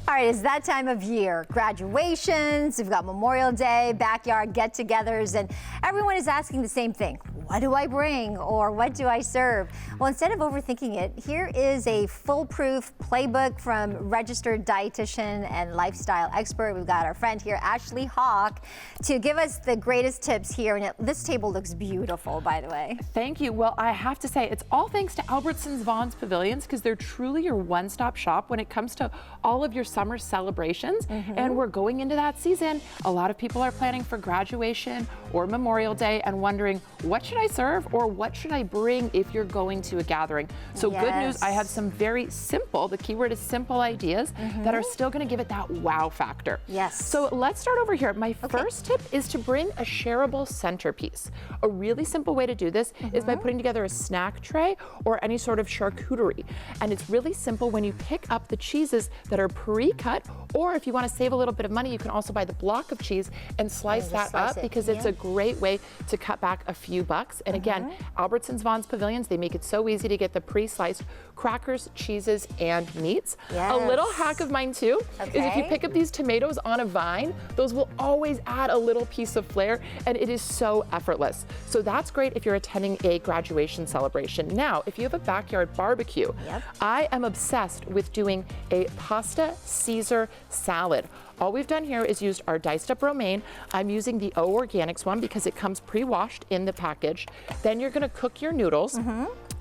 All right, it's that time of year. Graduations, we've got Memorial Day, backyard get-togethers, and everyone is asking the same thing. What do I bring, or what do I serve? Well, instead of overthinking it, here is a foolproof playbook from registered dietitian and lifestyle expert. We've got our friend here, Ashley Hawk, to give us the greatest tips here. And this table looks beautiful, by the way. Thank you. Well, I have to say, it's all thanks to Albertsons Vons Pavilions, because they're truly your one-stop shop when it comes to all of your summer celebrations. And we're going into that season. A lot of people are planning for graduation or Memorial Day and wondering, what should I serve, or what should I bring if you're going to a gathering? So good news, I have some very simple, the keyword is simple ideas, that are still gonna give it that wow factor. Yes. So let's start over here. My first tip is to bring a shareable centerpiece. A really simple way to do this is by putting together a snack tray or any sort of charcuterie. And it's really simple when you pick up the cheeses that are pre-cut, or if you want to save a little bit of money, you can also buy the block of cheese and slice that up, because it's a great way to cut back a few bucks. And again, Albertsons Vons Pavilions, they make it so easy to get the pre-sliced crackers, cheeses, and meats. A little hack of mine too is if you pick up these tomatoes on a vine, those will always add a little piece of flair, and it is so effortless. So that's great if you're attending a graduation celebration. Now, if you have a backyard barbecue, I am obsessed with doing a pasta Caesar salad. All we've done here is used our diced up romaine. I'm using the O Organics one because it comes pre-washed in the package. Then you're gonna cook your noodles.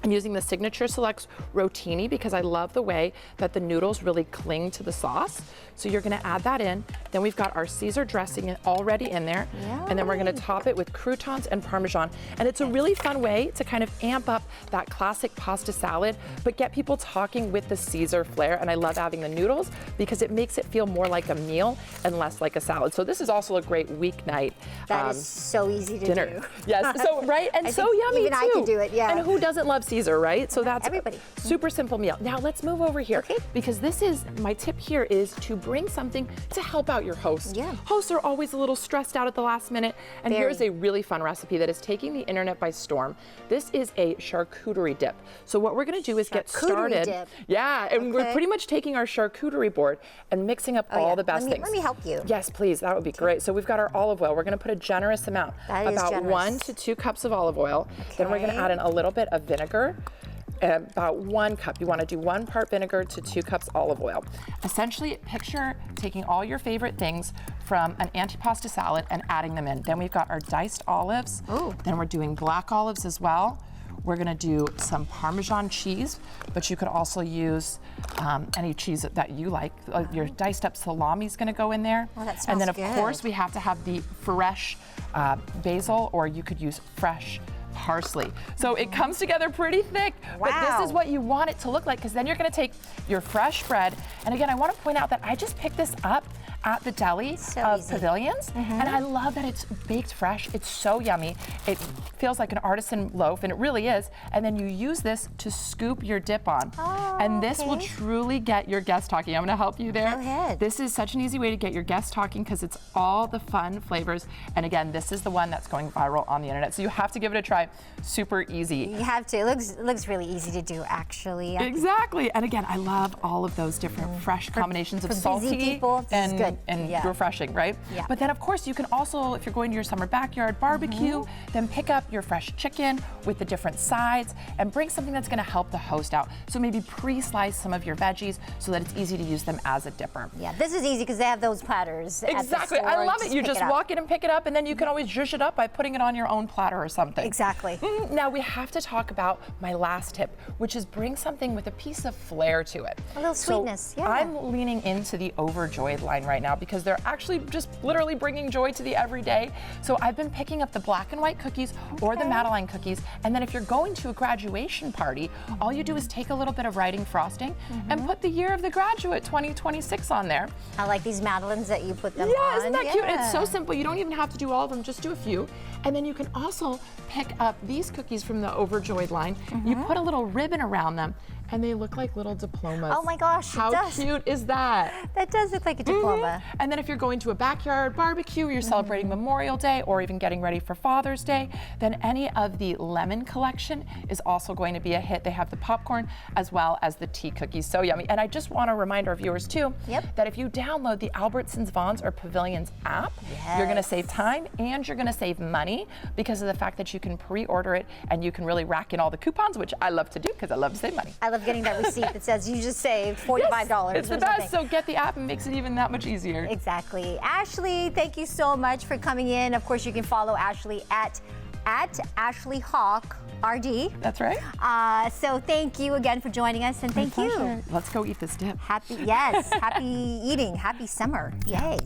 I'm using the Signature Selects Rotini because I love the way that the noodles really cling to the sauce. So you're gonna add that in. Then we've got our Caesar dressing already in there. And then we're gonna top it with croutons and Parmesan. And it's a really fun way to kind of amp up that classic pasta salad, but get people talking with the Caesar flair. And I love adding the noodles because it makes it feel more like a meal and less like a salad. So this is also a great weeknight That is so easy to dinner. do. Yes, so right, and so yummy even too. I can do it, And who doesn't love Caesar, right? So that's everybody. Super simple meal. Now let's move over here, because this is, my tip here is to bring something to help out your host. Hosts are always a little stressed out at the last minute, and here's a really fun recipe that is taking the internet by storm. This is a charcuterie dip. So what we're gonna do is get started. Dip. Yeah, and we're pretty much taking our charcuterie board and mixing up all the best things. Let me help you. Yes, please, that would be great. So we've got our olive oil. We're gonna put a generous amount, about 1 to 2 cups of olive oil. Then we're gonna add in a little bit of vinegar, about 1 cup. You want to do 1 part vinegar to 2 cups olive oil. Essentially, picture taking all your favorite things from an antipasta salad and adding them in. Then we've got our diced olives. Then we're doing black olives as well. We're gonna do some Parmesan cheese, but you could also use any cheese that you like. Your diced up salami is gonna go in there. That smells and then of good. course we have to have the fresh basil, or you could use fresh parsley. So it comes together pretty thick, but this is what you want it to look like, because then you're gonna take your fresh bread. And again, I wanna point out that I just picked this up at the deli of Pavilions, and I love that it's baked fresh. It's so yummy. It feels like an artisan loaf, and it really is. And then you use this to scoop your dip on. And this will truly get your guests talking. I'm gonna help you there. Go ahead. This is such an easy way to get your guests talking, because it's all the fun flavors. And again, this is the one that's going viral on the internet. So you have to give it a try. Super easy. You have to. It looks really easy to do, actually. Exactly. And again, I love all of those different fresh combinations of salty and refreshing, right? But then of course you can also, if you're going to your summer backyard barbecue, then pick up your fresh chicken with the different sides and bring something that's gonna help the host out. So maybe pre-slice some of your veggies so that it's easy to use them as a dipper. Yeah, this is easy because they have those platters. Exactly. I love it. You just walk in and pick it up, and then you can always zhuzh it up by putting it on your own platter or something. Exactly. Now we have to talk about my last tip, which is bring something with a piece of flair to it. A little sweetness, So I'm leaning into the Overjoyed line right now because they're actually just literally bringing joy to the everyday. So I've been picking up the black and white cookies or the Madeline cookies, and then if you're going to a graduation party, all you do is take a little bit of writing frosting and put the year of the graduate 2026 on there. I like these Madelines that you put them on. Yeah, isn't that cute? It's so simple. You don't even have to do all of them, just do a few. And then you can also pick up these cookies from the Overjoyed line. You put a little ribbon around them And they look like little diplomas. Oh my gosh, it How does. cute is that? That does look like a diploma. And then if you're going to a backyard barbecue, you're celebrating Memorial Day, or even getting ready for Father's Day, then any of the lemon collection is also going to be a hit. They have the popcorn as well as the tea cookies. So yummy. And I just want to remind our viewers too, that if you download the Albertsons, Vons, or Pavilions app, you're going to save time and you're going to save money because of the fact that you can pre-order it and you can really rack in all the coupons, which I love to do because I love to save money. I love getting that receipt that says you just saved $45. It's the or best, something. so get the app and it makes it even that much easier. Exactly. Ashley, thank you so much for coming in. Of course, you can follow Ashley at Ashley Hawk RD. That's right. So thank you again for joining us, and thank you. Let's go eat this dip. Happy eating, happy summer. Yay.